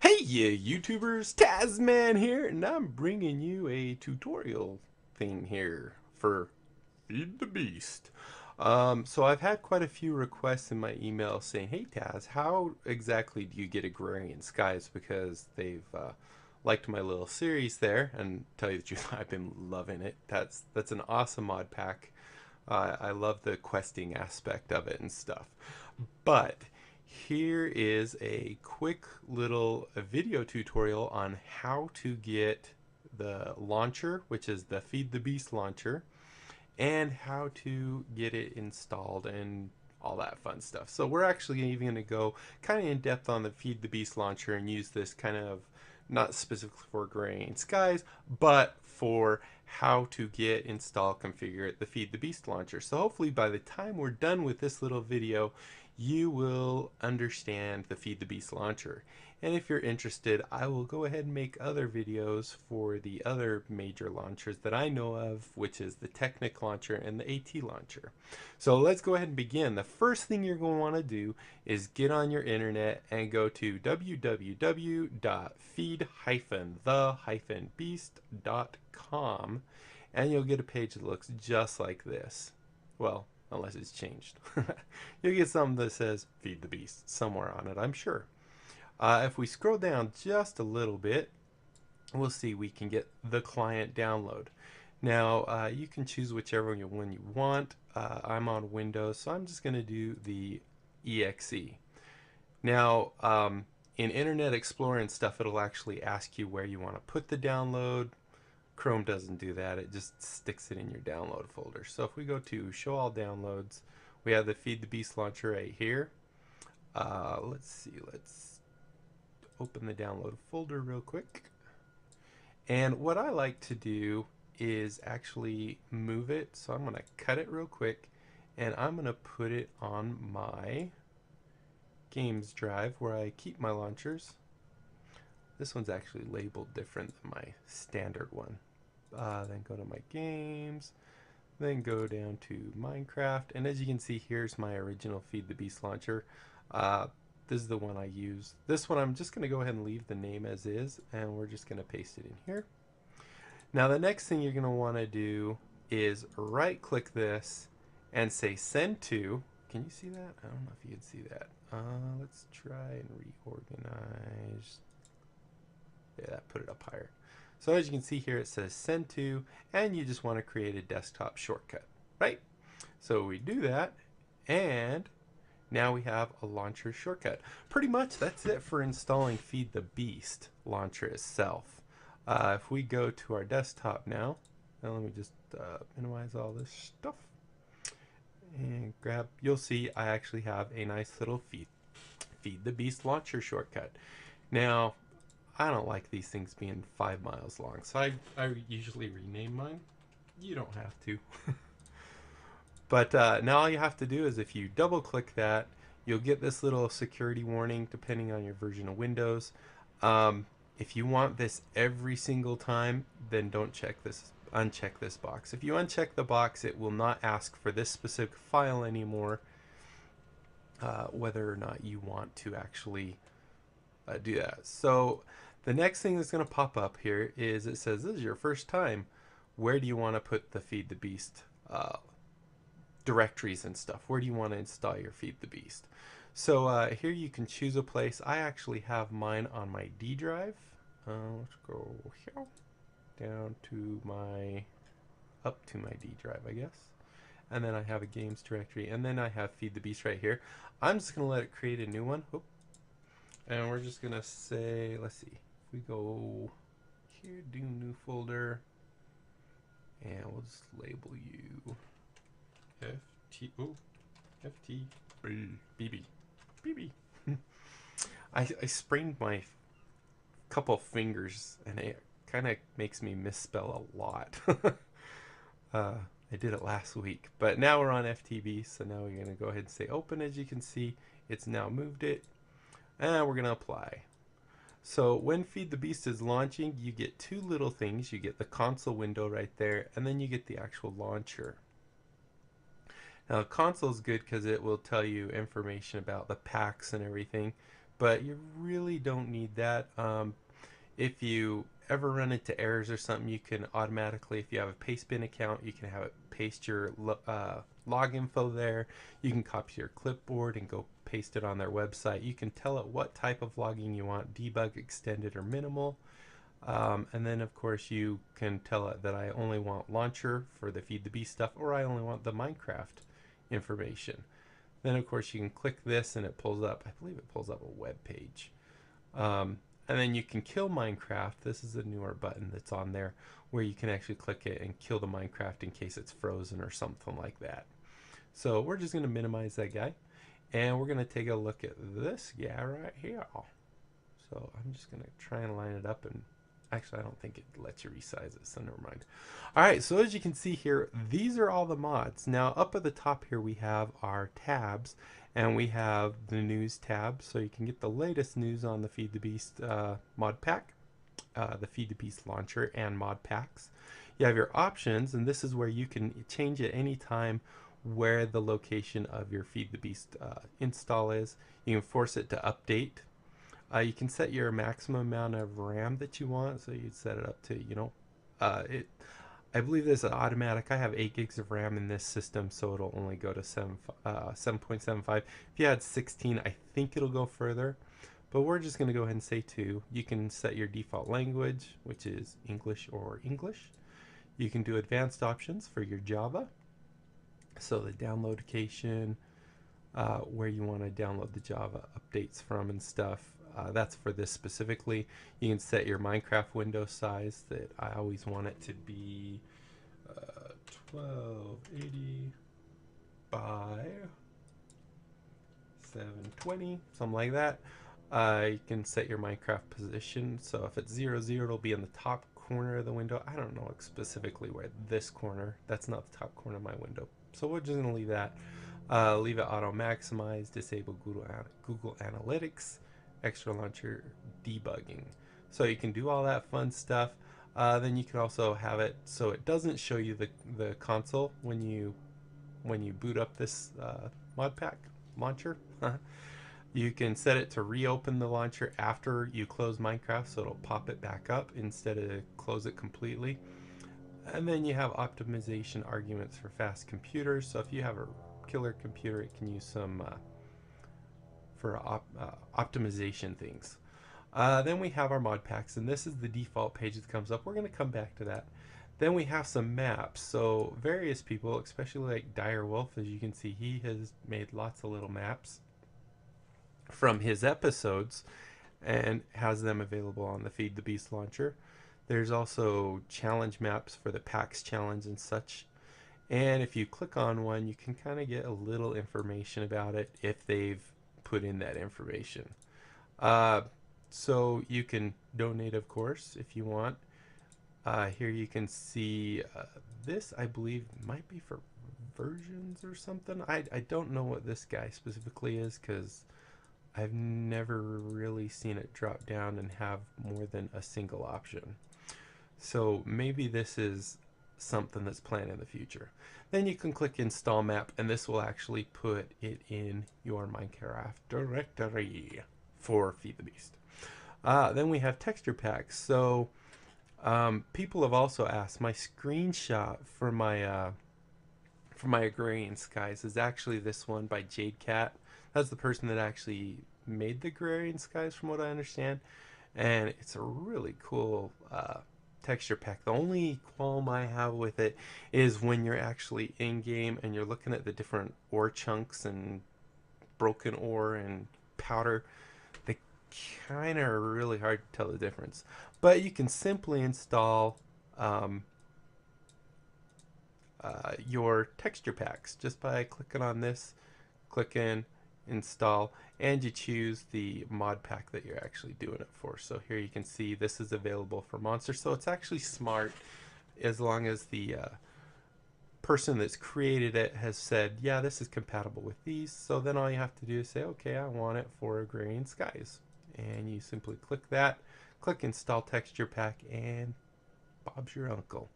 Hey you YouTubers, Tasman here, and I'm bringing you a tutorial thing here for Feed the Beast. So I've had quite a few requests in my email saying, hey Taz, how exactly do you get agrarian skies? Because they've liked my little series there, and tell you the truth, I've been loving it. That's an awesome mod pack. I love the questing aspect of it and stuff. But here is a quick little video tutorial on how to get the launcher, which is the Feed the Beast launcher, and how to get it installed and all that fun stuff. So we're actually even going to go kind of in depth on the Feed the Beast launcher and use this kind of not specifically for Graying Skies, but for how to get, install, configure the Feed the Beast launcher. So hopefully by the time we're done with this little video, you will understand the Feed the Beast launcher. And if you're interested, I will go ahead and make other videos for the other major launchers that I know of, which is the Technic launcher and the AT launcher. So let's go ahead and begin. The first thing you're going to want to do is get on your internet and go to www.feed-the-beast.com, and you'll get a page that looks just like this. Well, unless it's changed. You'll get something that says Feed the Beast somewhere on it, I'm sure. If we scroll down just a little bit, we'll see we can get the client download. Now, you can choose whichever one you want. I'm on Windows, so I'm just going to do the exe. Now, in Internet Explorer and stuff, it'll actually ask you where you want to put the download. Chrome doesn't do that. It just sticks it in your download folder. So if we go to Show All Downloads, we have the Feed the Beast launcher right here. Let's see. Let's open the download folder real quick. And what I like to do is actually move it. So I'm going to cut it real quick, and I'm going to put it on my games drive where I keep my launchers. This one's actually labeled different than my standard one. Then go to my games, then go down to Minecraft, and as you can see, here's my original Feed the Beast launcher. This is the one I use. This one I'm just going to go ahead and leave the name as is, and we're just going to paste it in here. Now the next thing you're going to want to do is right click this and say send to. Can you see that? I don't know if you can see that. Let's try and reorganize. Yeah, that put it up higher. So as you can see here, it says send to, and you just want to create a desktop shortcut, right? So we do that, and now we have a launcher shortcut. Pretty much that's it for installing Feed the Beast launcher itself. If we go to our desktop now let me just minimize all this stuff and grab, you'll see I actually have a nice little Feed the Beast launcher shortcut. Now, I don't like these things being 5 miles long, so I usually rename mine. You don't have to. But now all you have to do is if you double click that, you'll get this little security warning depending on your version of Windows. If you want this every single time, then don't check this, uncheck this box. If you uncheck the box, it will not ask for this specific file anymore, whether or not you want to actually do that. So the next thing that's going to pop up here is it says this is your first time. Where do you want to put the Feed the Beast directories and stuff? Where do you want to install your Feed the Beast? So here you can choose a place. I actually have mine on my D drive. Let's go here down to my up to my D drive, I guess. And then I have a games directory, and then I have Feed the Beast right here. I'm just gonna let it create a new one. Oop. And we're just gonna say, let's see, if we go here, do new folder, and we'll just label you FT BB. I sprained my couple fingers, and it kind of makes me misspell a lot. I did it last week, but now we're on FTB, so now we're gonna go ahead and say open. As you can see, it's now moved it, and we're gonna apply. So when Feed the Beast is launching, you get two little things. You get the console window right there, and then you get the actual launcher. Now console is good because it will tell you information about the packs and everything, but you really don't need that. If you ever run into errors or something, you can automatically, if you have a Pastebin account, you can have it paste your log info there. You can copy your clipboard and go paste it on their website. You can tell it what type of logging you want, debug, extended, or minimal. And then of course you can tell it that I only want launcher for the Feed the Beast stuff, or I only want the Minecraft information. Then of course you can click this and it pulls up, I believe it pulls up a web page. And then you can kill Minecraft. This is a newer button that's on there where you can actually click it and kill the Minecraft in case it's frozen or something like that. So we're just going to minimize that guy. And we're going to take a look at this guy right here. So I'm just going to try and line it up, and actually I don't think it lets you resize it, so never mind. Alright, so as you can see here, these are all the mods. Now up at the top here we have our tabs, and we have the news tab, so you can get the latest news on the Feed the Beast mod pack, the Feed the Beast launcher, and mod packs. You have your options, and this is where you can change at any time where the location of your Feed the Beast install is. You can force it to update. You can set your maximum amount of RAM that you want, so you'd set it up to, you know, I believe there's an automatic. I have 8 gigs of RAM in this system, so it'll only go to 7.75. If you had 16, I think it'll go further, but we're just going to go ahead and say 2. You can set your default language, which is English or English. You can do advanced options for your Java, so the download location, where you want to download the Java updates from and stuff. That's for this specifically. You can set your Minecraft window size that I always want it to be 1280 by 720, something like that. You can set your Minecraft position, so if it's 0, 0, it'll be in the top corner of the window. I don't know specifically where this corner, that's not the top corner of my window, so we're just going to leave that. Leave it auto maximize, disable Google Analytics, extra launcher debugging, so you can do all that fun stuff. Then you can also have it so it doesn't show you the console when you boot up this mod pack launcher. You can set it to reopen the launcher after you close Minecraft, so it'll pop it back up instead of close it completely. And then you have optimization arguments for fast computers, so if you have a killer computer, it can use some for optimization things. Then we have our mod packs, and this is the default page that comes up. We're going to come back to that. Then we have some maps. So various people, especially like Direwolf, as you can see, he has made lots of little maps from his episodes and has them available on the Feed the Beast launcher. There's also challenge maps for the PAX challenge and such. And if you click on one, you can kind of get a little information about it if they've put in that information. So you can donate, of course, if you want. Here you can see this, I believe, might be for versions or something. I don't know what this guy specifically is, because I've never really seen it drop down and have more than a single option. So maybe this is something that's planned in the future. Then you can click install map, and this will actually put it in your Minecraft directory for Feed the Beast. Then we have texture packs. So people have also asked, my screenshot for my Agrarian Skies is actually this one by Jade Cat. That's the person that actually made the Agrarian Skies, from what I understand, and it's a really cool texture pack. The only qualm I have with it is when you're actually in game and you're looking at the different ore chunks and broken ore and powder, they kind of are really hard to tell the difference. But you can simply install your texture packs just by clicking on this, click in, install, and you choose the mod pack that you're actually doing it for. So here you can see this is available for monsters, so it's actually smart as long as the person that's created it has said, yeah, this is compatible with these. So then all you have to do is say, okay, I want it for Agrarian Skies, and you simply click that, click install texture pack, and Bob's your uncle.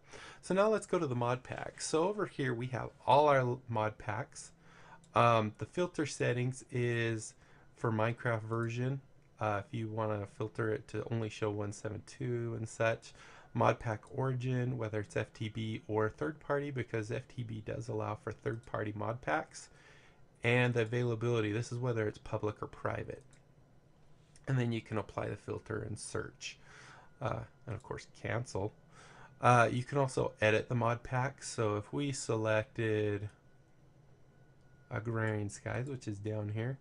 So now let's go to the mod pack. So over here we have all our mod packs. The filter settings is for Minecraft version. if you want to filter it to only show 172 and such. Modpack origin, whether it's FTB or third party, because FTB does allow for third party mod packs. And the availability, this is whether it's public or private. And then you can apply the filter and search. And of course cancel. You can also edit the mod pack. So if we selected Agrarian Skies, which is down here,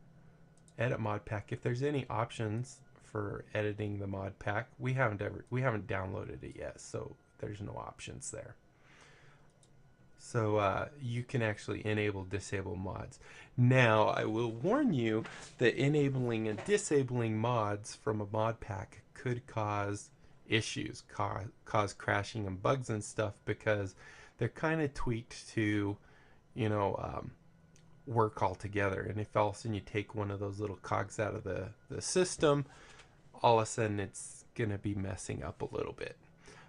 edit mod pack, if there's any options for editing the mod pack, we haven't downloaded it yet, so there's no options there. So you can actually enable, disable mods. Now I will warn you that enabling and disabling mods from a mod pack could cause issues, cause crashing and bugs and stuff, because they're kind of tweaked to, you know, work all together. And if all of a sudden you take one of those little cogs out of the system, all of a sudden it's gonna be messing up a little bit.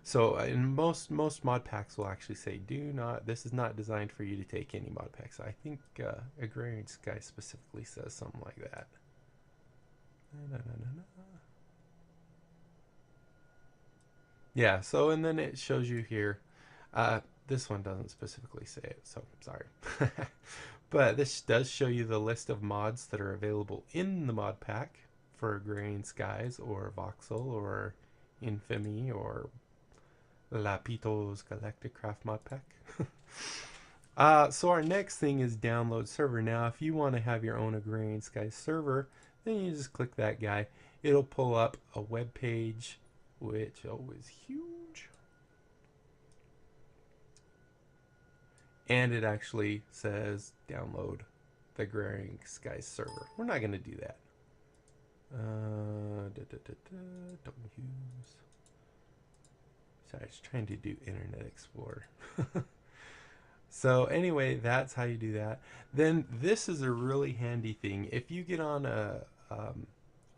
So in most mod packs will actually say, this is not designed for you to take any mod packs. I think Agrarian Sky specifically says something like that. Yeah, so and then it shows you here, this one doesn't specifically say it, so sorry. But this does show you the list of mods that are available in the mod pack for Agrarian Skies or Voxel or Infamy or Lapito's Galactic Craft mod pack. So our next thing is download server. Now if you want to have your own Agrarian Skies server, then you just click that guy. It'll pull up a web page, which is huge. And it actually says download the Agrarian Skies server. We're not going to do that. Don't use. Sorry, I was trying to do Internet Explorer. So anyway, that's how you do that. Then this is a really handy thing. If you get on a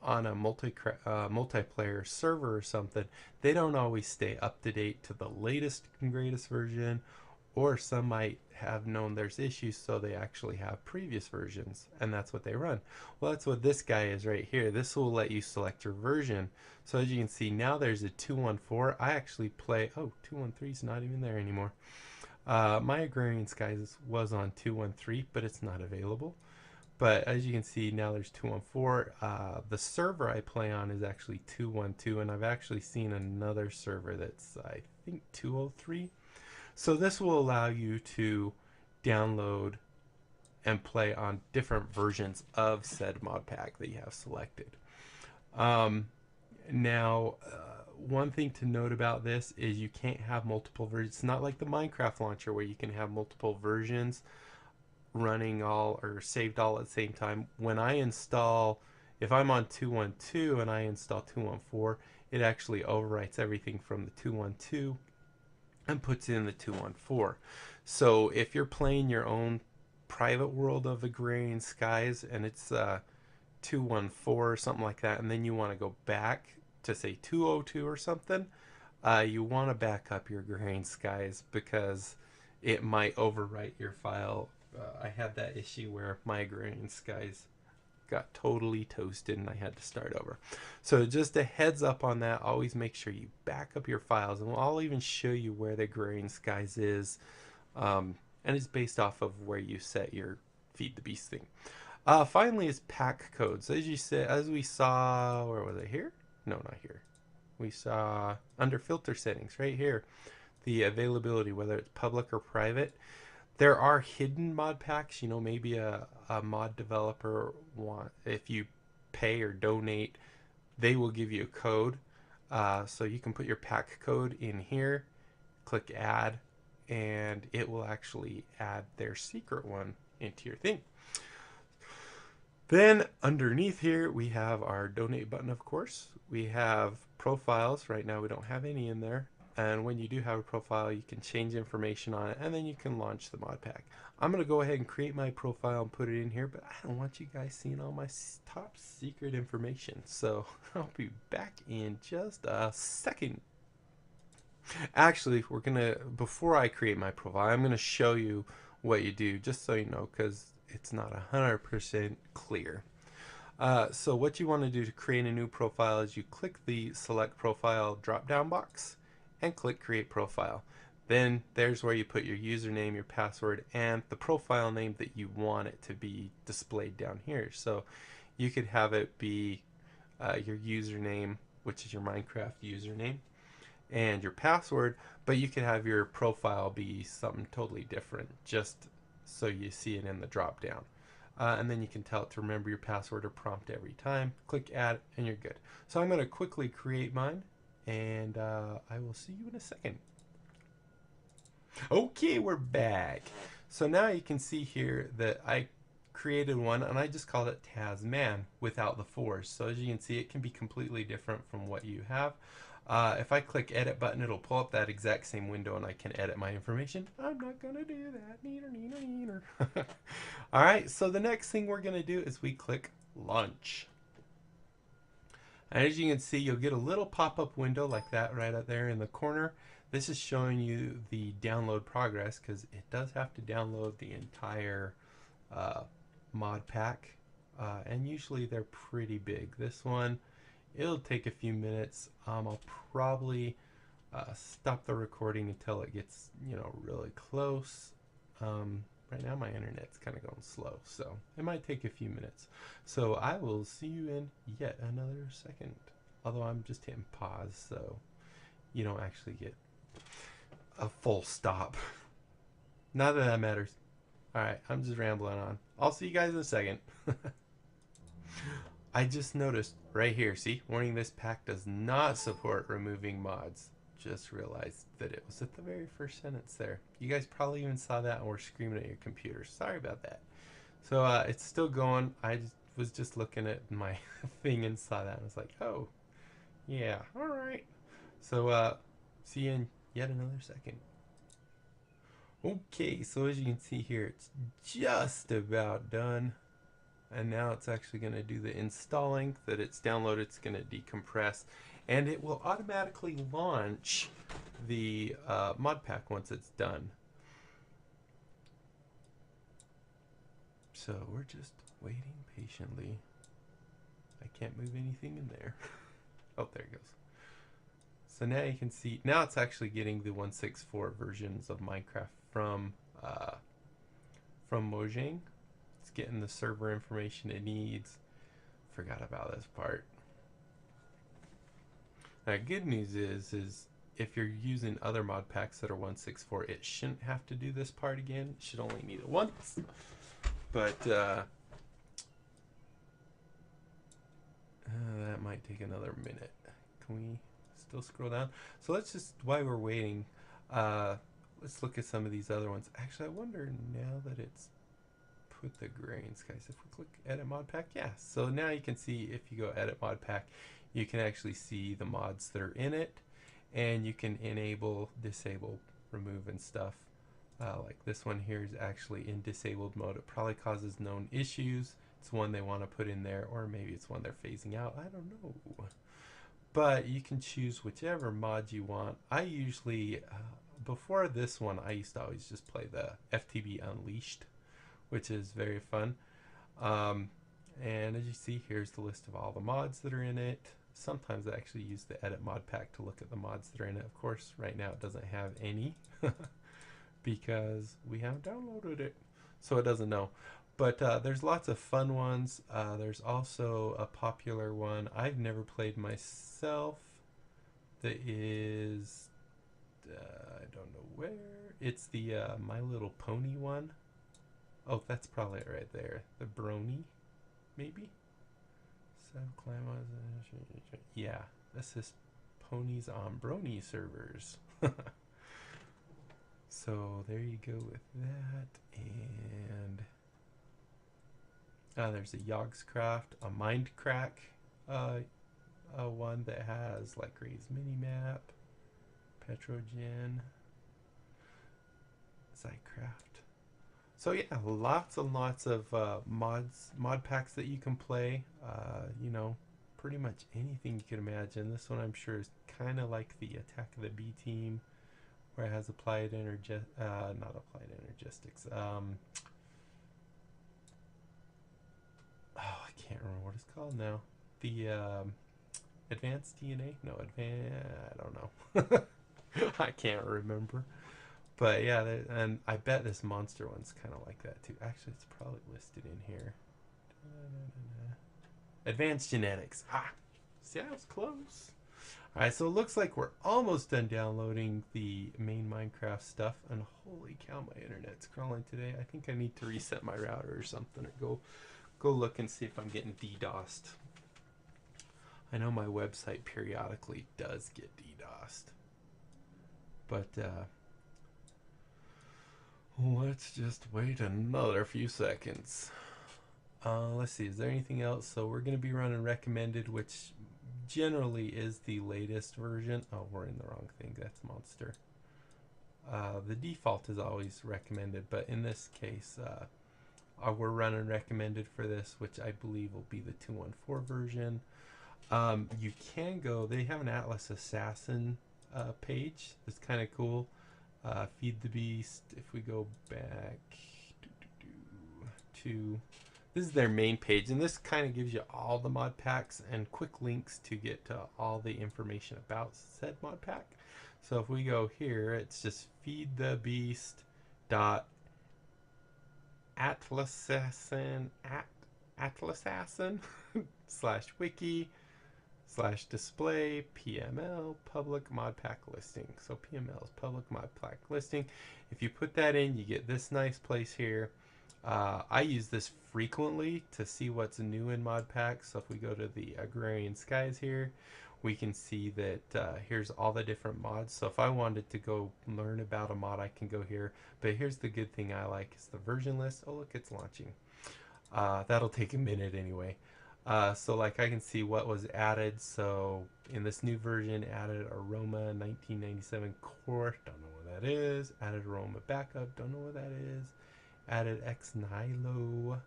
multiplayer server or something, they don't always stay up to date to the latest and greatest version, or some might have known there's issues, so they actually have previous versions, and that's what they run. Well, that's what this guy is right here. This will let you select your version. So as you can see, now there's a 2.14. I actually play, 2.13 is not even there anymore. My Agrarian Skies was on 2.13, but it's not available. But as you can see, now there's 2.14. The server I play on is actually 2.12, and I've actually seen another server that's, I think, 2.03. So this will allow you to download and play on different versions of said mod pack that you have selected. Now, one thing to note about this is you can't have multiple versions. It's not like the Minecraft launcher where you can have multiple versions running all or saved all at the same time. When I install, if I'm on 2.12 and I install 2.14, it actually overwrites everything from the 2.12 and puts in the 2.14. So if you're playing your own private world of Agrarian Skies and it's 2.14 or something like that, and then you want to go back to say 2.02 or something, you want to back up your Agrarian Skies because it might overwrite your file. I had that issue where my Agrarian Skies got totally toasted and I had to start over. So just a heads up on that. Always make sure you back up your files, and I'll even show you where the Agrarian Skies is, and it's based off of where you set your Feed the Beast thing. Finally is pack codes. As we saw, where was it, here? No, not here. We saw under filter settings right here, the availability, whether it's public or private. There are hidden mod packs, maybe a mod developer if you pay or donate, they will give you a code. So you can put your pack code in here, click add, and it will actually add their secret one into your thing. Then underneath here, we have our donate button, of course. We have profiles. Right now, we don't have any in there. And when you do have a profile, you can change information on it, and then you can launch the mod pack. I'm going to go ahead and create my profile and put it in here, but I don't want you guys seeing all my top secret information. So I'll be back in just a second. Actually, before I create my profile, I'm going to show you what you do, just so you know, because it's not 100% clear. So what you want to do to create a new profile is you click the select profile drop down box and click create profile. Then there's where you put your username, your password, and the profile name that you want it to be displayed down here. So you could have it be your username, which is your Minecraft username, and your password, but you could have your profile be something totally different, just so you see it in the drop down. And then you can tell it to remember your password or prompt every time. Click add and you're good. So I'm going to quickly create mine, and I will see you in a second. Okay, we're back. So now you can see here that I created one and I just called it Tasman without the fours. So as you can see, it can be completely different from what you have. If I click edit button, it'll pull up that exact same window and I can edit my information. I'm not gonna do that. Neener, neener, neener. All right, so the next thing we're gonna do is we click launch. And as you can see, you'll get a little pop-up window like that right up there in the corner. This is showing you the download progress because it does have to download the entire mod pack. And usually they're pretty big. This one, it'll take a few minutes. I'll probably stop the recording until it gets, really close. Right now my internet's kind of going slow, so it might take a few minutes. So I will see you in yet another second. Although I'm just hitting pause, so you don't actually get a full stop. Not that that matters. Alright, I'm just rambling on. I'll see you guys in a second. I just noticed right here, see, warning, this pack does not support removing mods. Just realized that it was at the very first sentence there. You guys probably even saw that and were screaming at your computer. Sorry about that. So it's still going. I was just looking at my thing and saw that and was like, oh, yeah, all right. So see you in yet another second. Okay, so as you can see here, it's just about done. And now it's actually going to do the installing that it's downloaded. It's going to decompress and it will automatically launch the mod pack once it's done. So we're just waiting patiently. I can't move anything in there. Oh, there it goes. So now you can see, now it's actually getting the 1.6.4 versions of Minecraft from Mojang. It's getting the server information it needs. Forgot about this part. Now, good news is if you're using other mod packs that are 1.6.4, it shouldn't have to do this part again. It should only need it once. But that might take another minute. Can we still scroll down? So let's just, while we're waiting, let's look at some of these other ones. Actually, I wonder now that it's put the grains, guys, if we click edit mod pack, yeah. So now you can see if you go edit mod pack, you can actually see the mods that are in it, and you can enable, disable, remove, and stuff. Like this one here is actually in disabled mode. It probably causes known issues. It's one they want to put in there, or maybe it's one they're phasing out. I don't know. But you can choose whichever mod you want. I usually, before this one, I used to always just play the FTB Unleashed, which is very fun. And as you see, here's the list of all the mods that are in it. Sometimes I actually use the edit mod pack to look at the mods that are in it. Of course, right now it doesn't have any because we haven't downloaded it, so it doesn't know. But there's lots of fun ones. There's also a popular one I've never played myself that is, I don't know where. It's the My Little Pony one. Oh, that's probably it right there. The Brony, maybe? Yeah, this is Ponies on Brony servers. So there you go with that. And there's a Yogscraft, a Mindcrack one that has like Ray's Minimap, Petrogen, Zycraft. So yeah, lots and lots of mod packs that you can play. Pretty much anything you can imagine. This one I'm sure is kind of like the Attack of the B Team, where it has applied not applied energistics. Oh, I can't remember what it's called now. The advanced DNA? No, I don't know. I can't remember. But yeah, and I bet this monster one's kind of like that too. Actually, it's probably listed in here. Advanced genetics. Ah, see, I was close. All right, so it looks like we're almost done downloading the main Minecraft stuff. And holy cow, my internet's crawling today. I think I need to reset my router or something, or go look and see if I'm getting DDoSed. I know my website periodically does get DDoSed, but let's just wait another few seconds. Let's see, is there anything else? So we're going to be running recommended, which generally is the latest version. Oh, we're in the wrong thing. That's monster. The default is always recommended, but in this case, we're running recommended for this, which I believe will be the 2.14 version. You can go, they have an Atlas Assassin page that's kind of cool. Feed the Beast, if we go back to, this is their main page, and this kind of gives you all the mod packs and quick links to get to all the information about said mod pack. So if we go here, it's just feedthebest.atlassassin /wiki/display PML public mod pack listing. So PML is public mod pack listing. If you put that in, you get this nice place here. I use this frequently to see what's new in mod packs. So if we go to the Agrarian Skies here, we can see that here's all the different mods. So if I wanted to go learn about a mod, I can go here. But here's the good thing I like is the version list. Oh, look, it's launching. That'll take a minute anyway. So like I can see what was added. So in this new version, added Aroma 1997 Core, don't know what that is. Added Aroma Backup, don't know what that is. Added Xnilo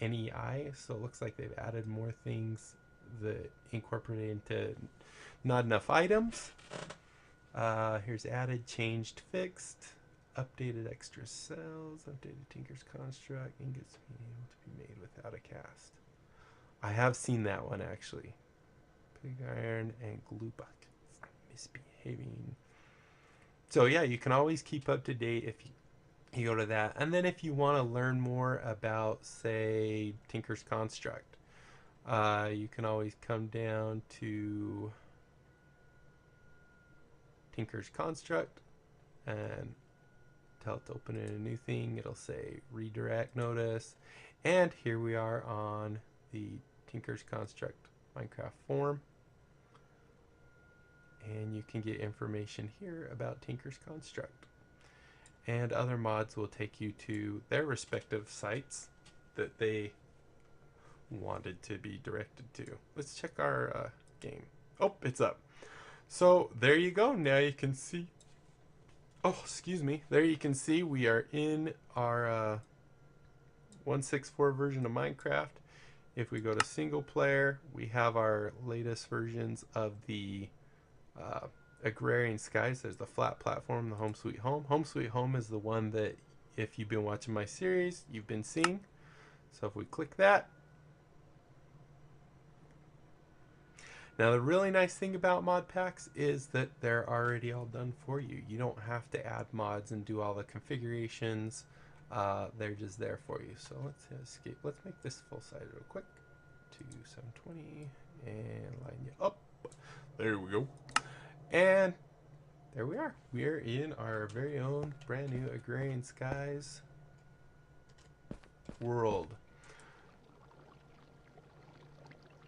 NEI, so it looks like they've added more things that incorporated into not enough items. Here's added, changed, fixed, updated extra cells, updated Tinker's Construct, ingots being able to be made without a cast. I have seen that one actually. Pig iron and glue buckets misbehaving. So yeah, you can always keep up to date if you go to that. And then if you want to learn more about, say, Tinker's Construct, you can always come down to Tinker's Construct and tell it to open in a new thing. It'll say redirect notice. And here we are on the Tinker's Construct Minecraft forum. And you can get information here about Tinker's Construct. And other mods will take you to their respective sites that they wanted to be directed to. Let's check our game. Oh, it's up. So there you go. Now you can see. Oh, excuse me. There you can see we are in our 1.6.4 version of Minecraft. If we go to single player, we have our latest versions of the Agrarian Skies. There's the flat platform, the Home Sweet Home. Home Sweet Home is the one that, if you've been watching my series, you've been seeing. So if we click that. Now the really nice thing about mod packs is that they're already all done for you. You don't have to add mods and do all the configurations. They're just there for you. So let's hit escape. Let's make this full size real quick to 720 and line you up. There we go. And there we are. We are in our very own brand new Agrarian Skies world.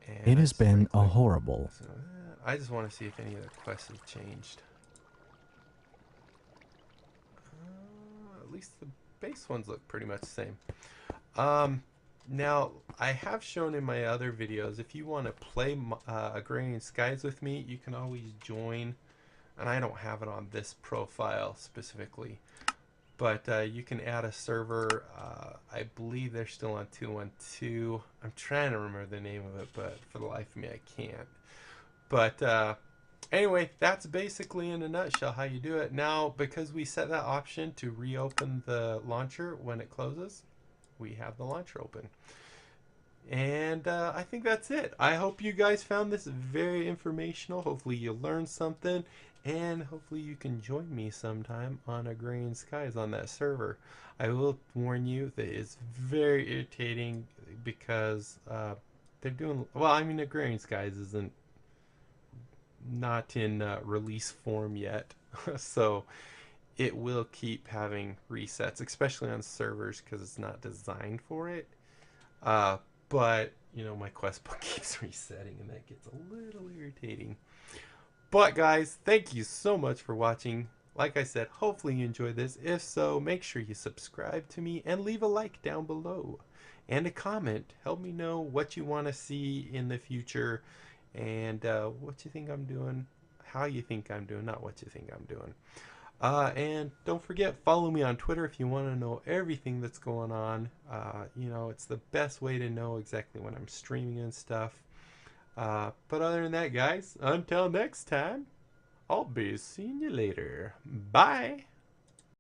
And it has been a horrible. So I just want to see if any of the quests have changed. At least the base ones look pretty much the same. Now, I have shown in my other videos, if you want to play Agrarian Skies with me, you can always join. And I don't have it on this profile specifically. But you can add a server. I believe they're still on 2.12. I'm trying to remember the name of it, but for the life of me, I can't. But anyway, that's basically in a nutshell how you do it. Now, because we set that option to reopen the launcher when it closes, we have the launcher open. And And I think that's it. I hope you guys found this very informational. Hopefully you learned something, and hopefully you can join me sometime on Agrarian Skies on that server. I will warn you that it's very irritating because they're doing well. I mean, Agrarian Skies isn't not in release form yet, so it will keep having resets, especially on servers because it's not designed for it. Uh, but you know, my quest book keeps resetting, and that gets a little irritating. But guys, thank you so much for watching. Like I said, hopefully you enjoyed this. If so, make sure you subscribe to me and leave a like down below. And a comment. Help me know what you want to see in the future and what you think I'm doing, how you think I'm doing, not what you think I'm doing. And don't forget, follow me on Twitter if you want to know everything that's going on. You know, it's the best way to know exactly when I'm streaming and stuff. But other than that, guys, until next time, I'll be seeing you later. Bye.